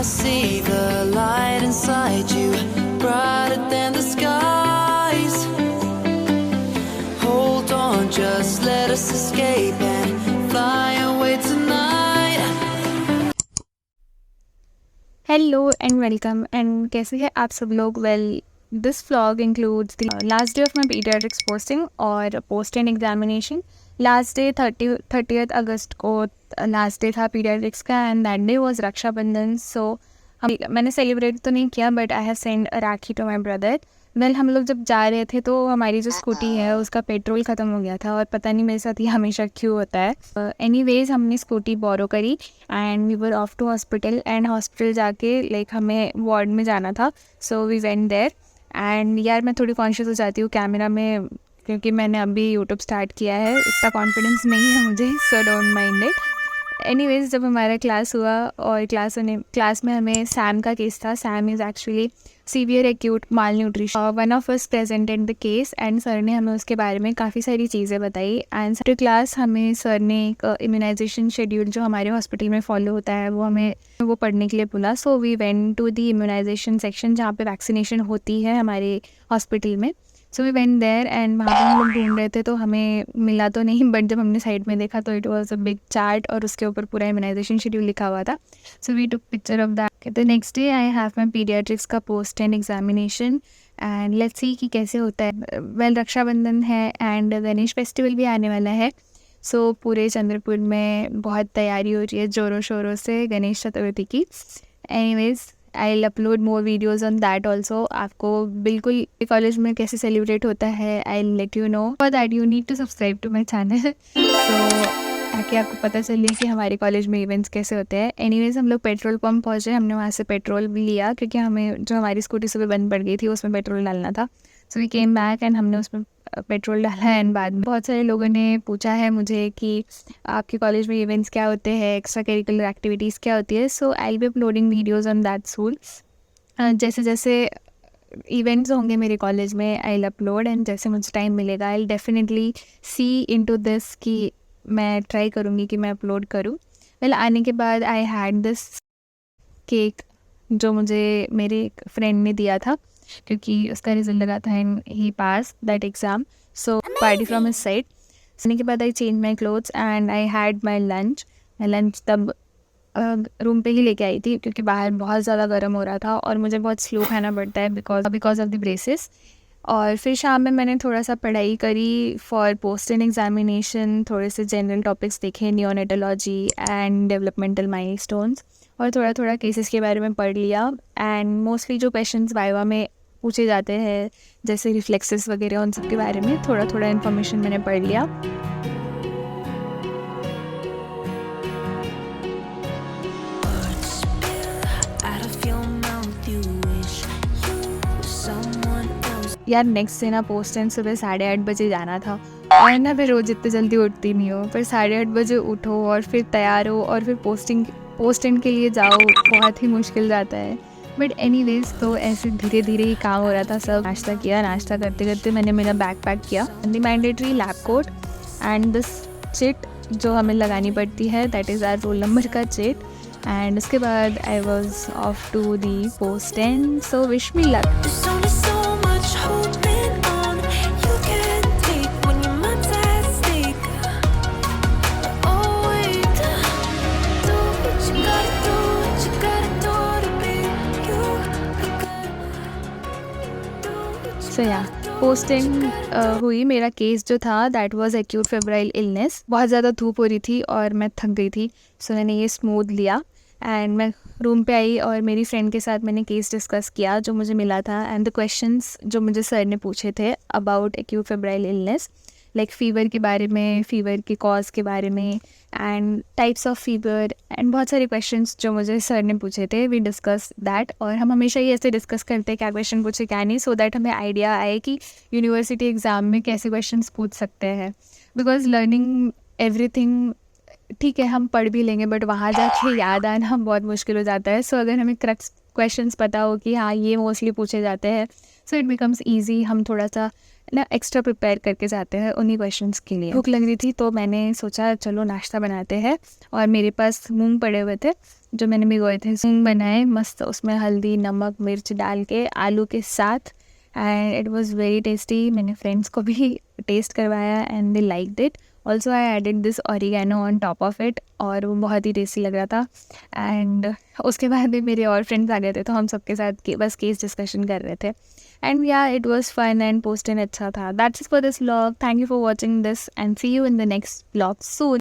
I see the light inside you, brighter than the skies. Hold on, just let us escape and fly away tonight. Hello and welcome and कैसे हैं आप सब लोग। Well, this vlog includes the last day of my paediatrics posting और post end examination. Last day 30th अगस्त को last day था paediatrics का and that day was Raksha Bandhan. So मैंने सेलिब्रेट तो नहीं किया but I have send rakhi to my brother. Well, हम लोग जब जा रहे थे तो हमारी जो स्कूटी है उसका पेट्रोल ख़त्म हो गया था और पता नहीं मेरे साथ ये हमेशा क्यों होता है। एनीवेज हमने स्कूटी बोरो करी and we were off to hospital and hospital जाके लाइक हमें वार्ड में जाना था। So we went there and यार मैं थोड़ी कॉन्शियस हो जाती हूँ कैमरा में क्योंकि मैंने अभी यूट्यूब स्टार्ट किया है, इतना कॉन्फिडेंस नहीं है मुझे, so don't mind it. Anyways जब हमारा क्लास हुआ और क्लास में हमें सैम का केस था। Sam is actually severe acute mall nutrition. One of us presented the case and sir ने हमें उसके बारे में काफ़ी सारी चीज़ें बताई एंड आफ्टर क्लास हमें सर ने एक इम्यूनाइजेशन शेड्यूल जो हमारे हॉस्पिटल में फॉलो होता है वो पढ़ने के लिए बोला। So we went to the immunization section जहाँ पे वैक्सीनेशन होती है हमारे हॉस्पिटल में। So we went there and वहाँ पर हम लोग ढूंढ रहे थे तो हमें मिला तो नहीं, बट जब हमने साइड में देखा तो it was a big chart और उसके ऊपर पूरा इम्यूनाइजेशन शेड्यूल लिखा हुआ था। So we took picture of that. The next day I have my paediatrics का post end examination and let's see कि कैसे होता है। वेल, रक्षाबंधन है एंड गणेश फेस्टिवल भी आने वाला है। सो पूरे चंद्रपुर में बहुत तैयारी हो रही है ज़ोरों शोरों से गणेश चतुर्थी की। Anyways I will upload more videos on that also. आपको बिल्कुल कॉलेज में कैसे सेलिब्रेट होता है I will let you know. For that you need to subscribe to my channel so ताकि आपको पता चले कि हमारे कॉलेज में इवेंट्स कैसे होते हैं। एनीवेज हम लोग पेट्रोल पंप पहुँचे, हमने वहाँ से पेट्रोल भी लिया क्योंकि हमें जो हमारी स्कूटी सुबह बंद पड़ गई थी उसमें पेट्रोल डालना था। So we came back and हमने उसमें पेट्रोल डाला एंड बाद में बहुत सारे लोगों ने पूछा है मुझे कि आपके कॉलेज में इवेंट्स क्या होते हैं, एक्स्ट्रा करिकुलर एक्टिविटीज़ क्या होती है। So I will be uploading videos on that soon. जैसे जैसे इवेंट्स होंगे मेरे कॉलेज में आई विल अपलोड एंड जैसे मुझे टाइम मिलेगा I will definitely see into this कि मैं ट्राई करूँगी कि मैं अपलोड करूँ। वेल, आने के बाद आई हैड दिस केक जो मुझे मेरे एक फ्रेंड ने दिया था क्योंकि उसका रिजल्ट लगा था and he pass that exam. So party from his side. आने के बाद I change my clothes and I had my lunch. मैं लंच तब रूम पे ही लेके आई थी क्योंकि बाहर बहुत ज़्यादा गर्म हो रहा था और मुझे बहुत स्लो खाना पड़ता है बिकॉज ऑफ द ब्रेसेस। और फिर शाम में मैंने थोड़ा सा पढ़ाई करी फॉर पोस्ट एंड एग्जामिनेशन। थोड़े से जनरल टॉपिक्स देखे, नियोनेटोलॉजी एंड डेवलपमेंटल माइलस्टोन्स, और थोड़ा थोड़ा केसेस के बारे में पढ़ लिया एंड मोस्टली जो क्वेश्चंस वाइवा में पूछे जाते हैं जैसे रिफ्लेक्सेस वगैरह उन सब के बारे में थोड़ा थोड़ा इन्फॉर्मेशन मैंने पढ़ लिया। यार नेक्स्ट डे ना पोस्ट एंड सुबह 8:30 बजे जाना था और ना फिर रोज़ इतने जल्दी उठती नहीं हो, पर 8:30 बजे उठो और फिर तैयार हो और फिर पोस्ट एंड के लिए जाओ, बहुत ही मुश्किल जाता है। बट एनीवेज तो ऐसे धीरे धीरे ही काम हो रहा था सब। नाश्ता किया, नाश्ता करते करते मैंने मेरा बैग पैक किया, the mandatory lab coat and this chit जो हमें लगानी पड़ती है that is our roll number का चिट। एंड उसके बाद I was off to the post and so wish me luck. So yeah posting हुई। मेरा केस जो था that was acute febrile illness. बहुत ज़्यादा धूप हो रही थी और मैं थक गई थी, सो मैंने ये स्मूथ लिया एंड मैं रूम पे आई और मेरी फ्रेंड के साथ मैंने केस डिस्कस किया जो मुझे मिला था एंड द क्वेश्चंस जो मुझे सर ने पूछे थे about acute febrile illness, like fever के बारे में, फीवर के कॉज के बारे में and types of fever and बहुत सारे क्वेश्चंस जो मुझे सर ने पूछे थे। वी डिस्कस दैट और हम हमेशा ही ऐसे डिस्कस करते हैं क्या क्वेश्चन पूछे क्या नहीं, सो दैट हमें आइडिया आए कि यूनिवर्सिटी एग्ज़ाम में कैसे क्वेश्चंस पूछ सकते हैं। बिकॉज लर्निंग एवरीथिंग ठीक है हम पढ़ भी लेंगे बट वहाँ जाके याद आना बहुत मुश्किल हो जाता है। सो अगर हमें करेक्ट क्वेश्चंस पता हो कि हाँ ये मोस्टली पूछे जाते हैं सो इट बिकम्स ईजी, हम थोड़ा सा ना एक्स्ट्रा प्रिपेयर करके जाते हैं उन्हीं क्वेश्चंस के लिए। भूख लग रही थी तो मैंने सोचा चलो नाश्ता बनाते हैं और मेरे पास मूंग पड़े हुए थे जो मैंने भिगोए थे, मूंग बनाए मस्त, उसमें हल्दी नमक मिर्च डाल के आलू के साथ, and it was very tasty. मैंने फ्रेंड्स को भी टेस्ट करवाया and they liked it. Also I added this oregano on top of it, और वो बहुत ही टेस्टी लग रहा था। एंड उसके बाद भी मेरे और फ्रेंड्स आ गए थे, तो हम सबके साथ बस केस डिस्कशन कर रहे थे। And yeah it was fun and posting अच्छा था। That's it for this vlog. Thank you for watching this and see you in the next vlog soon.